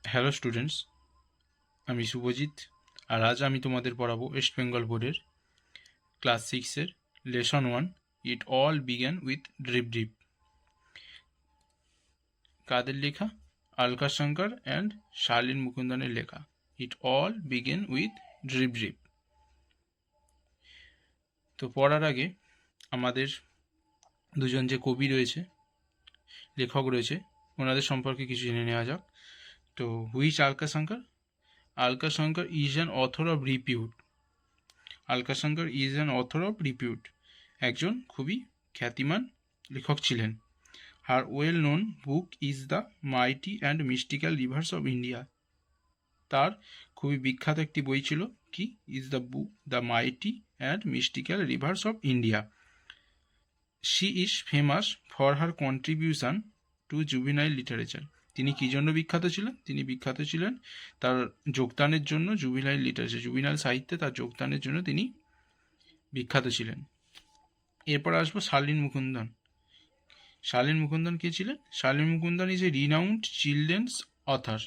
Hello students, আমি শুভজিৎ। আর আজ আমি তোমাদের পড়াবো ওয়েস্ট বেঙ্গল বোর্ডের ক্লাস 6-এর lesson 1 it all began with drip drip. কাদের লেখা? আলকা শঙ্কর অ্যান্ড শার্লিন মুকুন্দনের লেখা। It all began with drip drip. তো পড়ার আগে আমাদের দুজন যে কবি রয়েছে, লেখক রয়েছে, ওনাদের সম্পর্কে কিছু জেনে নেওয়া যাক। তো which Alka Shankar? Alka Shankar is an author of repute. Alka Shankar is an author of repute. একজন খুবই খ্যাতিমান লেখক ছিলেন। Her well known book is The Mighty and Mystical Rivers of India. তার খুবই বিখ্যাত একটি বই ছিল কি? Is the book the mighty and mystical rivers of India. She is famous for her contribution to juvenile literature. তিনি কী জন্য বিখ্যাত ছিলেন? তিনি বিখ্যাত ছিলেন তার যোগদানের জন্য জুভিনাইল লিটারেচার, জুভিনাইল সাহিত্যে তার যোগদানের জন্য তিনি বিখ্যাত ছিলেন। এরপর আসবো শার্লিন মুকুন্দন। শার্লিন মুকুন্দন কে ছিলেন? Sharlin Mukundan is a renowned children's other.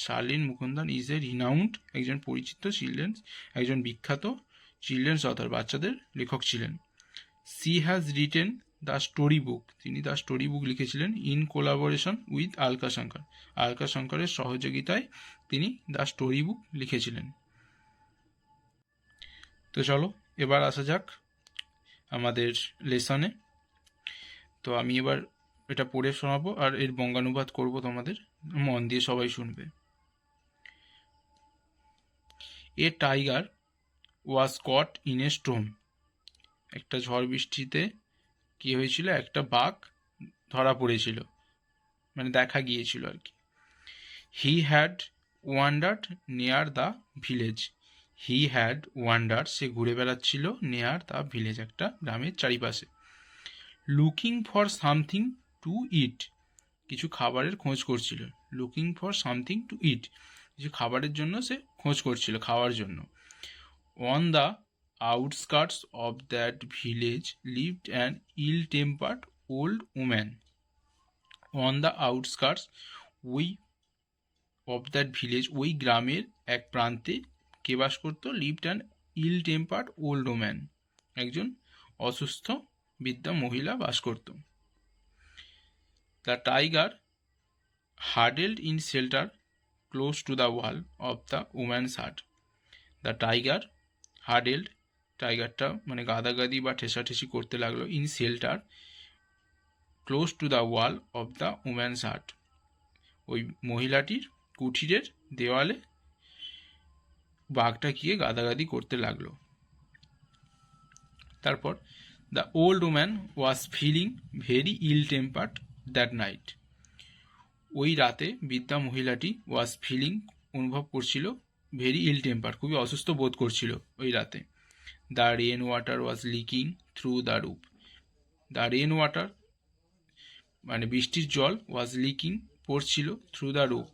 Sharlin Mukundan is a renowned, একজন পরিচিত একজন বিখ্যাত চিলড্রেন্স অথার, বাচ্চাদের লেখক ছিলেন। She has written the story book, তিনি দ্য স্টোরি বুক লিখেছিলেন in collaboration with Alka Shankar. Alka শঙ্করের সহযোগিতায় তিনি দ্য স্টোরি বুক লিখেছিলেন। তো চলো এবার আসা যাক আমাদের লেসনে। তো আমি এবার এটা পড়ে শোনাবো আর এর বঙ্গানুবাদ করব, তোমাদের মন দিয়ে সবাই শুনবে। A tiger was caught in a storm. একটা ঝড় বৃষ্টিতে কি হয়েছিল? একটা বাঘ ধরা পড়েছিল, মানে দেখা গিয়েছিল আর কি। He had wandered near the village. He had wandered, সে ঘুরে বেড়াচ্ছিল, নিয়ার দ্য ভিলেজ, একটা গ্রামের চারিপাশে। Looking for something to eat, কিছু খাবারের খোঁজ করছিল। Looking for something to eat, কিছু খাবারের জন্য সে খোঁজ করছিল, খাওয়ার জন্য। On the outskirts of that village lived an ill-tempered old woman. On the outskirts of that village, ওই গ্রামের এক প্রান্তে কে বাস করতো? lived an ill-tempered old woman, একজন অসুস্থ বৃদ্ধা মহিলা বাস করত। The tiger huddled in shelter close to the wall of the woman's hut. The tiger huddled, টাইগারটা মানে গাদাগাদি বা ঠেসাঠেসি করতে লাগলো, in shelter close to the wall of the woman's hut, ওই মহিলাটির কুঠিরের দেওয়ালে বাঘটা গিয়ে গাদাগাদি করতে লাগলো। তারপর the old woman was feeling very ill tempered that night. ওই রাতে বৃদ্ধা মহিলাটি ওয়াজ ফিলিং, অনুভব করছিল, ভেরি ইল টেম্পার, খুবই অসুস্থ বোধ করছিল ওই রাতে। The rain water was leaking through the roof. The rain water মানে বৃষ্টির জল, ওয়াজ লিকিং পড়ছিল, থ্রু দ্য রুফ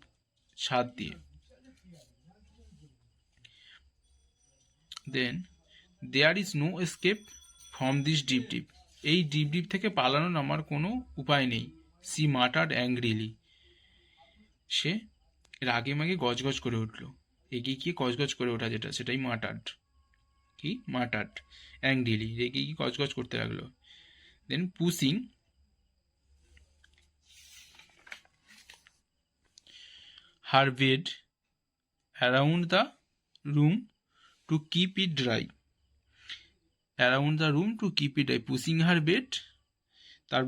ছাদ দিয়ে। Then there is no escape from this drip drip. এই ডিপ ডিপ থেকে পালানোর আমার কোনো উপায় নেই। সি মাটার্ড অ্যাংগ্রিলি, সে রাগে মাগে গজগজ করে উঠল। এগিয়ে গিয়ে গজগজ করে ওঠা যেটা, সেটাই মাটার্ড। কি? মাটার্ড অ্যাংগ্রিলি, রেগে গিয়ে গজগজ করতে লাগলো। Then pushing her bed around the room to keep it dry. Around the room to keep it dry, pushing her bed, তার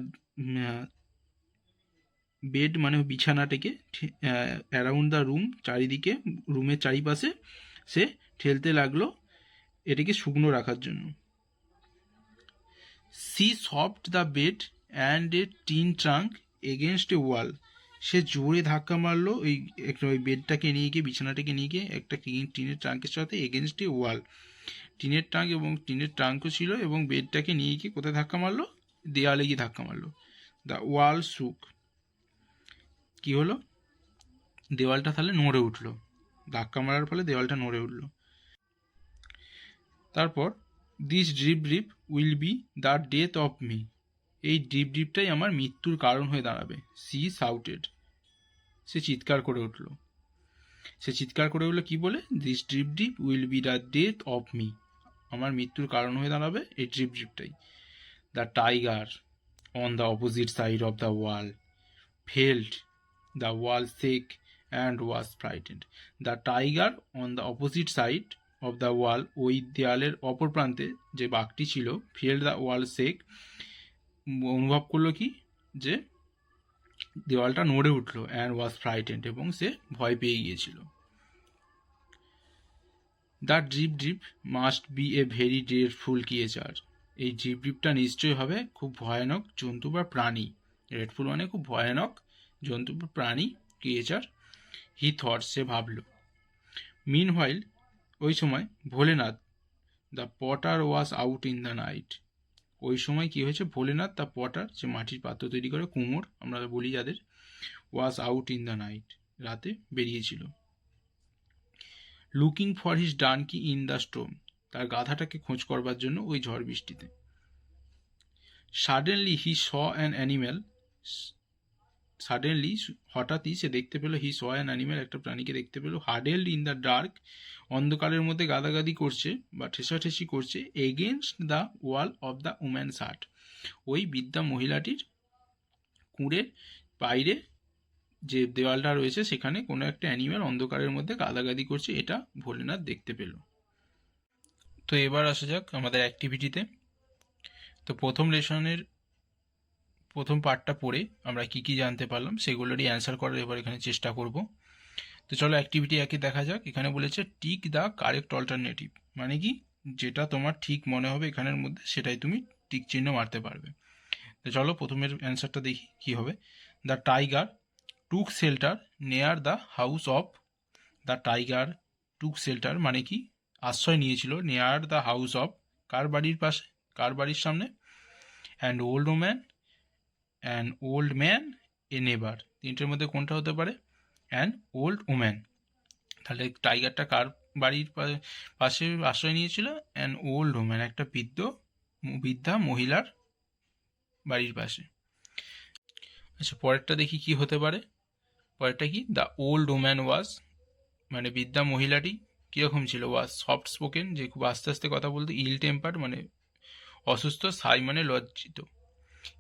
বেড মানে বিছানাটাকে অ্যারাউন্ড দ্য রুম, চারিদিকে রুমের চারিপাশে সে ঠেলতে লাগলো এটাকে শুকনো রাখার জন্য। She shoved the bed and a tin trunk against a wall. সে জোরে ধাক্কা মারলো ওই বেডটাকে নিয়ে গিয়ে, বিছানাটাকে নিয়ে গিয়ে একটা টিনের ট্রাঙ্কের সাথে এগেনস্ট এ ওয়াল। টিনের ট্রাঙ্ক এবং টিনের ট্রাঙ্কও ছিল, এবং বেডটাকে নিয়ে গিয়ে কোথায় ধাক্কা মারলো? দেয়ালে গিয়ে ধাক্কা মারলো। দ্য ওয়াল শুক, কি হলো? দেওয়ালটা তাহলে নড়ে উঠলো, ধাক্কা মারার ফলে দেওয়ালটা নড়ে উঠলো। তারপর this drip drip will be the death of me. এই ড্রিপ ড্রিপটাই আমার মৃত্যুর কারণ হয়ে দাঁড়াবে। সি সাউটেড, সে চিৎকার করে উঠল। সে চিৎকার করে বলল কি বলে, this drip drip will be the death of me, আমার মৃত্যুর কারণ হয়ে দাঁড়াবে এই ড্রিপ ড্রিপটাই। The tiger on the opposite side of the wall felt, the wall shake and was frightened. The tiger on the opposite side of the wall, ওই দেয়ালের অপর প্রান্তে যে বাঘটি ছিল, ফেল্ড দ্য ওয়াল সেক, অনুভব করলো কি যে দেওয়ালটা নড়ে উঠলো, অ্যান্ড ওয়াজ ফ্রাইটেন্ড, এবং সে ভয় পেয়ে গিয়েছিল। The drip drip must B a very dreadful creature, এই ড্রিপ ড্রিপটা নিশ্চয়ই হবে খুব ভয়ানক জন্তু বা প্রাণী। ড্রেডফুল মানে খুব ভয়ানক জন্তু বা প্রাণী, ক্রিয়েচার। হি থট, সে ভাবল। মিন হোয়াইল, ওই সময় Bholenath, the Potter was out in the night, ওই সময় কি হয়েছে, ভোলেনাথ দ্য পটার, যে মাটির পাত্র তৈরি করে, কুমোর আমরা বলি যাদের, was out in the night, রাতে বেরিয়েছিল। Looking for his donkey in the storm, তার গাধাটাকে খোঁজ করবার জন্য ওই ঝড় বৃষ্টিতে। Suddenly he saw an animal, suddenly হঠাৎই সে দেখতে পেল, হি স অ্যান অ্যানিম্যাল, একটা প্রাণীকে দেখতে পেল, হাডেলড ইন দ্য ডার্ক, অন্ধকারের মধ্যে গাদাগাদি করছে বা ঠেসাঠেসি করছে, against the wall of the woman's hut, ওই বৃদ্ধা মহিলাটির কুঁড়ের বাইরে যে দেওয়ালটা রয়েছে সেখানে কোনো একটা অ্যানিম্যাল অন্ধকারের মধ্যে গাদাগাদি করছে, এটা ভোলেনাথ দেখতে পেল। তো এবার আসা যাক আমাদের অ্যাক্টিভিটিতে। তো প্রথম লেসনের প্রথম পার্টটা পড়ে আমরা কি কি জানতে পারলাম সেগুলোরই অ্যান্সার করার এবার এখানে চেষ্টা করব। তো চলো অ্যাক্টিভিটি একে দেখা যাক। এখানে বলেছে টিক দ্য কারেক্ট অল্টারনেটিভ, মানে কি যেটা তোমার ঠিক মনে হবে এখানের মধ্যে সেটাই তুমি টিক চিহ্ন মারতে পারবে। তো চলো প্রথমের অ্যান্সারটা দেখি কি হবে। The tiger took shelter near the house of, the tiger took shelter মানে কি আশ্রয় নিয়েছিল, নেয়ার দ্য হাউস অফ, কার বাড়ির পাশে, কার বাড়ির সামনে, অ্যান্ড ওল্ড ম্যান এ নেবার, তিনটের মধ্যে কোনটা হতে পারে, অ্যান্ড ওল্ড ওম্যান। তাহলে টাইগারটা কার বাড়ির পাশে আশ্রয় নিয়েছিল, অ্যান্ড ওল্ড ওম্যান, একটা বৃদ্ধা মহিলার বাড়ির পাশে। আচ্ছা পরেরটা দেখি কি হতে পারে। পরেরটা কি, দ্য ওল্ড ওম্যান ওয়াজ, মানে বৃদ্ধা মহিলাটি কীরকম ছিল, ওয়াজ সফট স্পোকেন, যে খুব আস্তে আস্তে কথা বলতো, ইল টেম্পার মানে অসুস্থ, সাই মানে লজ্জিত।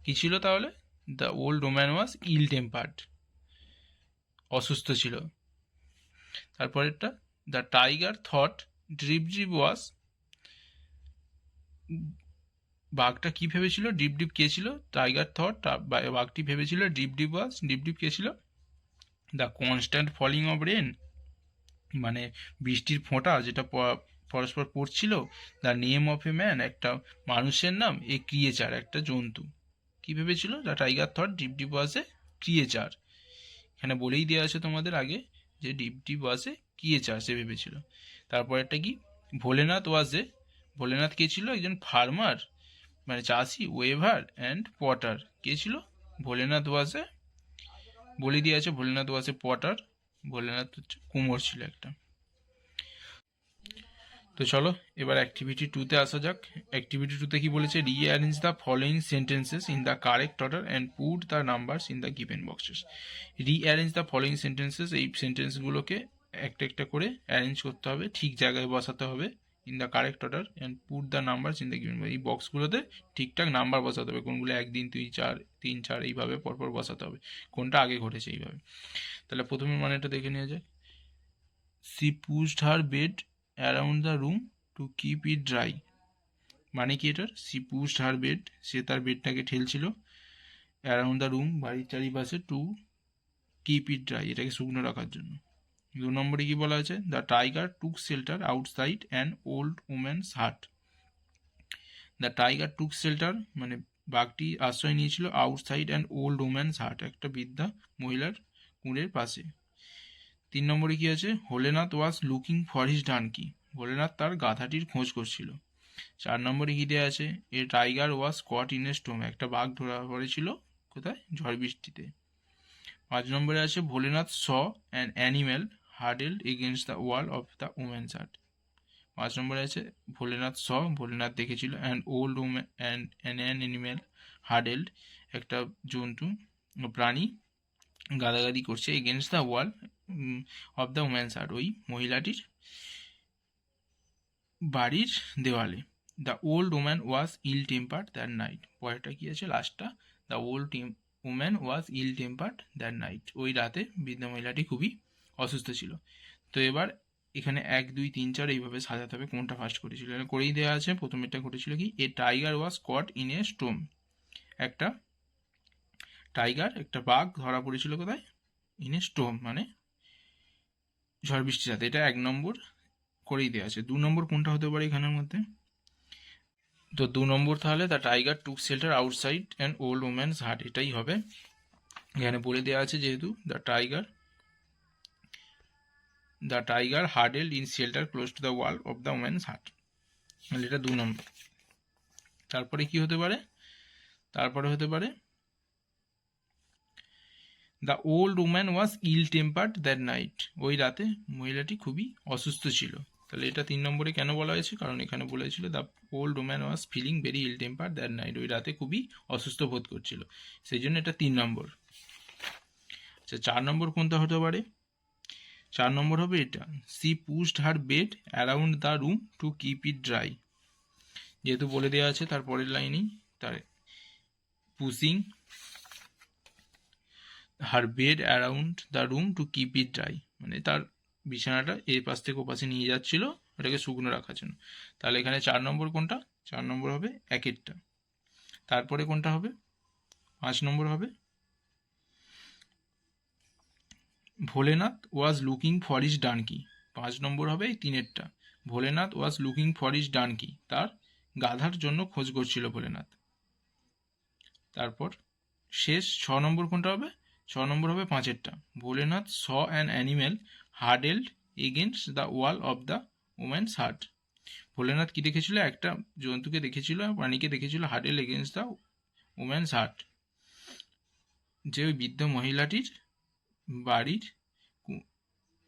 কি ছিল তাহলে, the old woman was ill tempered, অসুস্থ ছিল। তারপরেরটা, the tiger thought drip drip was, বাঘটা কি ভেবেছিল, ডিপ ডিপ কে ছিল, টাইগার থট, বাঘটি ভেবেছিল dip dip was, dip dip কে ছিল, the constant falling of rain, মানে বৃষ্টির ফোঁটা যেটা পরস্পর পড়ছিল, the name of a man, একটা মানুষের নাম, এ ক্রিয়েচার, একটা জন্তু। কি ভেবেছিল, the tiger thought dip dip was a creature, এখানে বলেই দেওয়া আছে তোমাদের আগে যে dip dip was a creature সে ভেবেছিল। তারপরেরটা কি, ভোলেনাথ ওয়াজ এ, ভোলেনাথ কে ছিল, একজন ফার্মার মানে চাষি, ওয়েভার অ্যান্ড পটার, কে ছিল, ভোলেনাথ ওয়াজ এ, বলে দিয়ে আছে ভোলেনাথ ওয়াজ এ পটার, ভোলেনাথ হচ্ছে কুমোর ছিল একটা। তো চলো এবার অ্যাক্টিভিটি 2-তে আসা যাক। অ্যাক্টিভিটি 2-তে কি বলেছে, rearrange the following sentences in the correct order and put the numbers in the given boxes. Rearrange the following sentences, এই সেন্টেন্সগুলোকে একটা একটা করে অ্যারেঞ্জ করতে হবে, ঠিক জায়গায় বসাতে হবে, in the correct order and put the numbers in the given, এই বক্সগুলোতে ঠিকঠাক নাম্বার বসাতে হবে, কোনগুলো 1 2 3 4 এইভাবে পরপর বসাতে হবে, কোনটা আগে ঘটেছে এইভাবে। তাহলে প্রথমে মানেটা দেখে নেওয়া যায়। She pushed her bed around the room to keep it dry, মানে কি এটার, সি পুশড হার বেড, সে তার বেডটাকে ঠেলছিল, অ্যারাউন্ড দ্য রুম বাড়ির চারিপাশে, টু কিপ ইট ড্রাই, এটাকে শুকনো রাখার জন্য। 2 নম্বরে কি বলা আছে, the tiger took shelter outside an old woman's hut, the tiger took shelter মানে বাঘটি আশ্রয় নিয়েছিল, আউটসাইড অ্যান্ড ওল্ড উম্যানস হাট, একটা বৃদ্ধা মহিলার কুঁড়ের পাশে। 3 নম্বরে কি আছে, Bholenath was looking for his donkey, Bholenath তার গাধাটির খোঁজ করছিল। 4 নম্বরে কি দেওয়া আছে, a tiger was caught in a storm, একটা বাঘ ধরা পড়েছিল কোথায়, ঝড় বৃষ্টিতে। 5 নম্বরে আছে, Bholenath saw an animal huddled against the wall of the woman's hut, 5 নম্বরে আছে, ভোলেনাথ দেখেছিল, and old woman and an animal huddled, একটা জন্তু প্রাণী গাদাগাদি করছে, against the wall of the woman's hut, ওই মহিলাটির বাড়ির দেওয়ালে। The old woman was ill tempered that night, পরেরটা কি আছে লাস্টটা, the old woman was ill tempered that night, ওই রাতে বৃদ্ধা মহিলাটি খুবই অসুস্থ ছিল। তো এবার এখানে 1 2 3 4 এইভাবে সাজাতে হবে কোনটা ফার্স্ট করেছিল, এখানে করেই দেওয়া আছে। প্রথমেরটা ঘটেছিল কি, a tiger was caught in a storm, একটা টাইগার, একটা বাঘ ধরা পড়েছিল কোথায়, ইন এ স্টোম মানে ঝড় বৃষ্টির রাতে, এটা 1 নম্বর করেই দেওয়া আছে। 2 নম্বর কোনটা হতে পারে এখানের মধ্যে, তো 2 নম্বর তাহলে the tiger took shelter outside an old woman's hut, এটাই হবে। এখানে বলে দেওয়া আছে যেহেতু the tiger huddled in shelter close to the wall of the woman's hut, তাহলে এটা 2 নম্বর। তারপরে কি হতে পারে, তারপরে হতে পারে the old woman was ill tempered that night, ওই রাতে মহিলাটি খুবই অসুস্থ ছিল, তাহলে এটা 3 নম্বরে কেন বলা হয়েছে, কারণ এখানে বলেছিল the old woman was feeling very ill tempered that night, ওই রাতে খুবই অসুস্থ বোধ করছিল, সেই জন্য এটা 3 নম্বর। আচ্ছা 4 নম্বর কোনটা হতে পারে, 4 নম্বর হবে এটা, she pushed her bed around the room to keep it dry, যেহেতু বলে দেওয়া আছে তারপরের লাইনেই, তার pushing her bed around the room to keep it dry, মানে তার বিছানাটা এই পাশ থেকে ও পাশে নিয়ে যাচ্ছিল এটাকে শুকনো রাখার জন্য, তাহলে এখানে 4 নম্বর কোনটা, 4 নম্বর হবে একেরটা। তারপরে কোনটা হবে, 5 নম্বর হবে Bholenath was looking for his donkey, 5 নম্বর হবে এই 3-এরটা, Bholenath was looking for his donkey, তার গাধার জন্য খোঁজ করছিল ভোলেনাথ। তারপর শেষ 6 নম্বর কোনটা হবে, 6 নম্বর হবে 5-এরটা, Bholenath saw an animal huddled against the wall of the woman's hut, Bholenath কি দেখেছিল, একটা জন্তুকে দেখেছিল, প্রাণীকে দেখেছিল, huddle against the woman's hut, যে ওই বৃদ্ধ মহিলাটির বাড়ির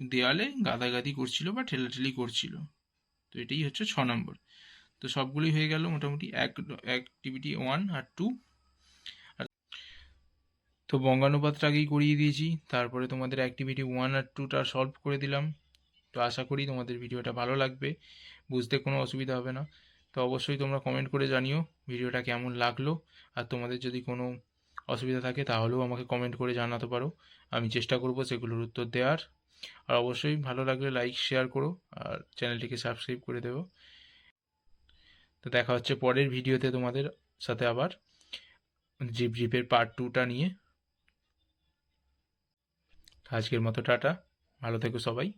দেওয়ালে গাদাগাদি করছিল বা ঠেলাঠেলি করছিল, তো এটাই হচ্ছে 6 নম্বর। তো সবগুলোই হয়ে গেল মোটামুটি অ্যাক্টিভিটি 1 আর 2। তো বঙ্গানুপাতটা আগেই করিয়ে দিয়েছি, তারপরে তোমাদের অ্যাক্টিভিটি 1 আর 2টা সলভ করে দিলাম। তো আশা করি তোমাদের ভিডিওটা ভালো লাগবে, বুঝতে কোনো অসুবিধা হবে না। তো অবশ্যই তোমরা কমেন্ট করে জানিও ভিডিওটা কেমন লাগলো, আর তোমাদের যদি কোনো অসুবিধা থাকে তাহলেও আমাকে কমেন্ট করে জানাতে পারো, আমি চেষ্টা করব সেগুলোর উত্তর দেওয়ার। আর অবশ্যই ভালো লাগলে লাইক শেয়ার করো আর চ্যানেলটিকে সাবস্ক্রাইব করে দেবো। তো দেখা হচ্ছে পরের ভিডিওতে তোমাদের সাথে আবার জিপের পার্ট 2টা নিয়ে। আজকের মতো টাটা, ভালো থেকো সবাই।